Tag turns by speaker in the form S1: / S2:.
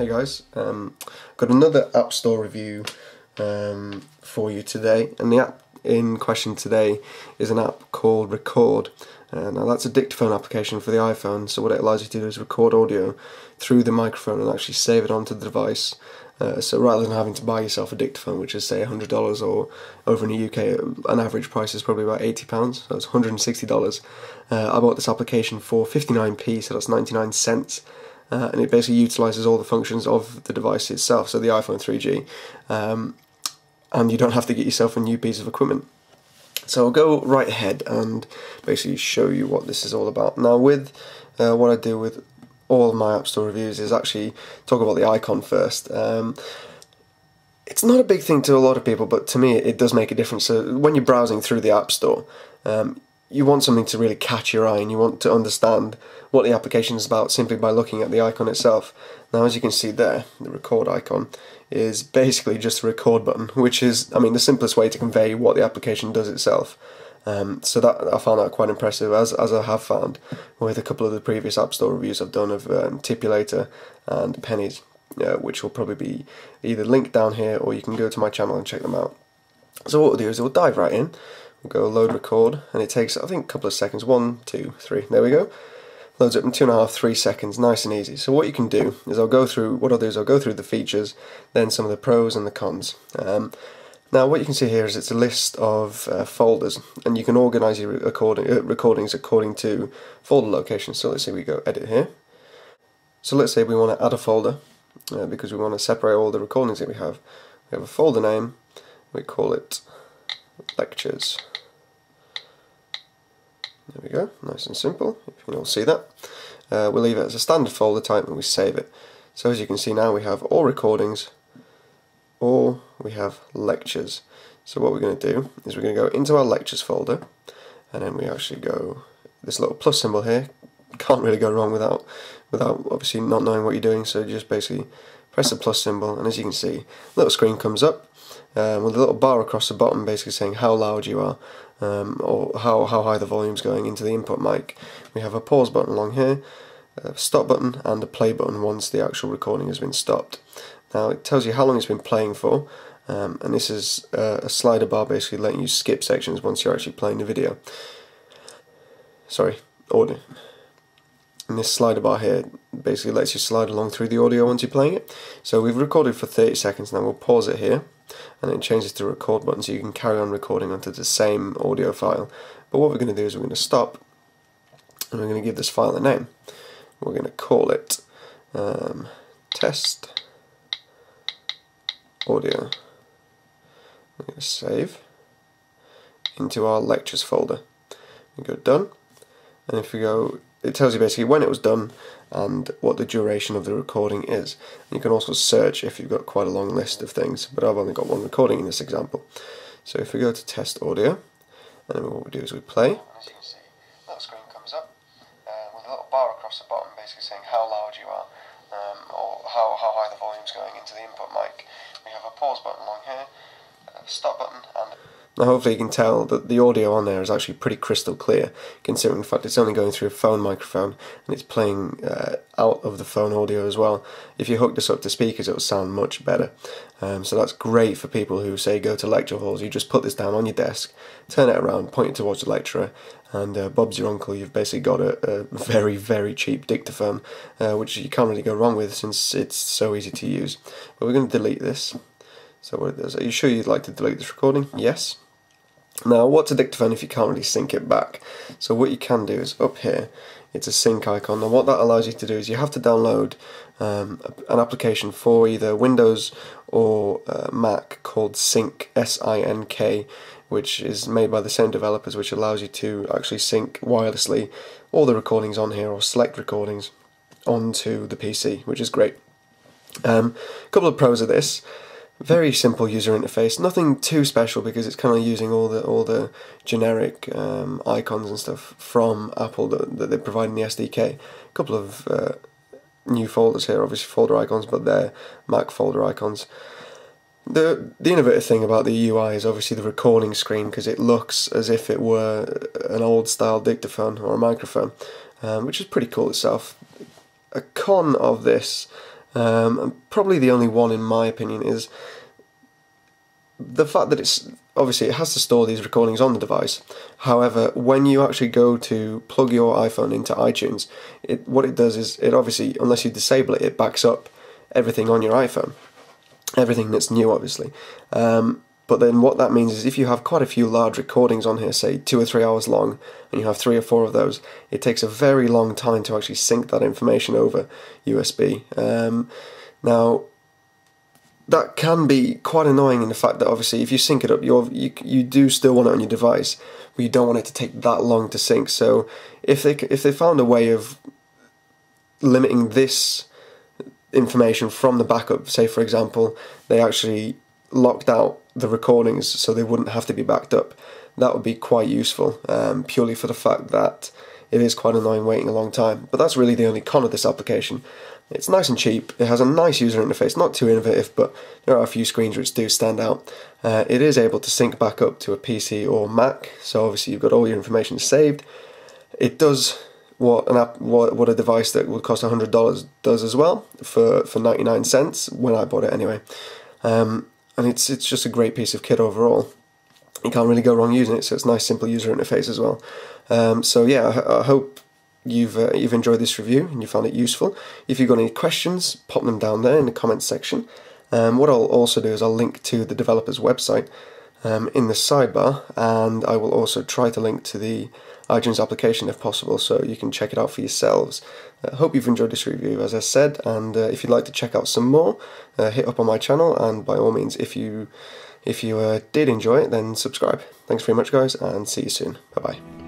S1: Hey guys, got another App Store review for you today, and the app in question today is an app called Record. Now that's a dictaphone application for the iPhone, so what it allows you to do is record audio through the microphone and actually save it onto the device. So rather than having to buy yourself a dictaphone, which is say $100, or over in the UK an average price is probably about £80, so it's $160. I bought this application for 59p, so that's 99 cents. And it basically utilises all the functions of the device itself, so the iPhone 3G, and you don't have to get yourself a new piece of equipment. So I'll go right ahead and basically show you what this is all about. Now with what I do with all of my App Store reviews is actually talk about the icon first. It's not a big thing to a lot of people, but to me it does make a difference. So when you're browsing through the App Store, you want something to really catch your eye, and you want to understand what the application is about simply by looking at the icon itself. Now, as you can see there, the record icon is basically just a record button, which is, I mean, the simplest way to convey what the application does itself. So that I found that quite impressive, as I have found with a couple of the previous App Store reviews I've done of Tipulator and Pennies, which will probably be either linked down here, or you can go to my channel and check them out. So what we'll do is we'll dive right in. We'll go load record, and it takes, I think, a couple of seconds. 1, 2, 3. There we go. Loads up in 2.5, 3 seconds. Nice and easy. So what you can do is I'll go through the features, then some of the pros and the cons. Now what you can see here is it's a list of folders, and you can organise your recordings according to folder locations. So let's say we go edit here. So let's say we want to add a folder because we want to separate all the recordings that we have. We have a folder name. We call it lectures. There we go, nice and simple, if you can all see that. We'll leave it as a standard folder type and we save it. So as you can see now we have all recordings, or we have lectures. So what we're going to do is we're going to go into our lectures folder, and then we actually go, this little plus symbol here, can't really go wrong without obviously not knowing what you're doing, so just basically press the plus symbol, and as you can see, a little screen comes up with a little bar across the bottom basically saying how loud you are, or how high the volume's going into the input mic. We have a pause button along here, a stop button, and a play button once the actual recording has been stopped. Now it tells you how long it's been playing for, and this is a slider bar basically letting you skip sections once you're actually playing the video. Sorry, audio. And this slider bar here basically lets you slide along through the audio once you're playing it. So we've recorded for 30 seconds now, we'll pause it here, and it changes to record button so you can carry on recording onto the same audio file. But what we're going to do is we're going to stop, and we're going to give this file a name. We're going to call it test audio. We're going to save into our lectures folder. We go done, and if we go, it tells you basically when it was done and what the duration of the recording is. And you can also search if you've got quite a long list of things, but I've only got one recording in this example. So if we go to test audio, and then what we do is we play. As you can see, a little screen comes up with a little bar across the bottom basically saying how loud you are, or how high the volume's going into the input mic. We have a pause button along here, a stop button, and now hopefully you can tell that the audio on there is actually pretty crystal clear, considering the fact it's only going through a phone microphone and it's playing out of the phone audio as well. If you hook this up to speakers it will sound much better. So that's great for people who say go to lecture halls. You just put this down on your desk, turn it around, point it towards the lecturer, and Bob's your uncle. You've basically got a very, very cheap dictaphone, which you can't really go wrong with since it's so easy to use. But we're going to delete this. So what it does, are you sure you'd like to delete this recording? Yes. Now what's a dictaphone if you can't really sync it back? So what you can do is up here, it's a sync icon. Now what that allows you to do is you have to download an application for either Windows or Mac called Sync, S-I-N-K, which is made by the same developers, which allows you to actually sync wirelessly all the recordings on here, or select recordings, onto the PC, which is great. A couple of pros of this. Very simple user interface, nothing too special because it's kind of using all the generic icons and stuff from Apple that they provide in the SDK. A couple of new folders here, obviously folder icons, but they're Mac folder icons. The innovative thing about the UI is obviously the recording screen, because it looks as if it were an old style dictaphone or a microphone, which is pretty cool itself. A con of this And probably the only one in my opinion is the fact that obviously it has to store these recordings on the device. However, when you actually go to plug your iPhone into iTunes, what it does is it obviously, unless you disable it, it backs up everything on your iPhone, everything that's new obviously. But then what that means is if you have quite a few large recordings on here, say 2 or 3 hours long, and you have 3 or 4 of those, it takes a very long time to actually sync that information over USB. Now, that can be quite annoying in the fact that obviously if you sync it up, you do still want it on your device, but you don't want it to take that long to sync. So if they found a way of limiting this information from the backup, say for example they actually locked out the recordings so they wouldn't have to be backed up, that would be quite useful, purely for the fact that it is quite annoying waiting a long time. But that's really the only con of this application. It's nice and cheap, it has a nice user interface, not too innovative, but there are a few screens which do stand out. It is able to sync back up to a PC or Mac, so obviously you've got all your information saved. It does what a device that would cost $100 does as well, for 99 cents, when I bought it anyway. And it's just a great piece of kit overall. You can't really go wrong using it, so it's a nice simple user interface as well. So yeah, I hope you've enjoyed this review and you found it useful. If you've got any questions, pop them down there in the comments section. What I'll also do is I'll link to the developer's website in the sidebar, and I will also try to link to the iTunes application if possible, so you can check it out for yourselves. I hope you've enjoyed this review, as I said, and if you'd like to check out some more, hit up on my channel, and by all means, if you did enjoy it, then subscribe. Thanks very much guys, and see you soon. Bye bye.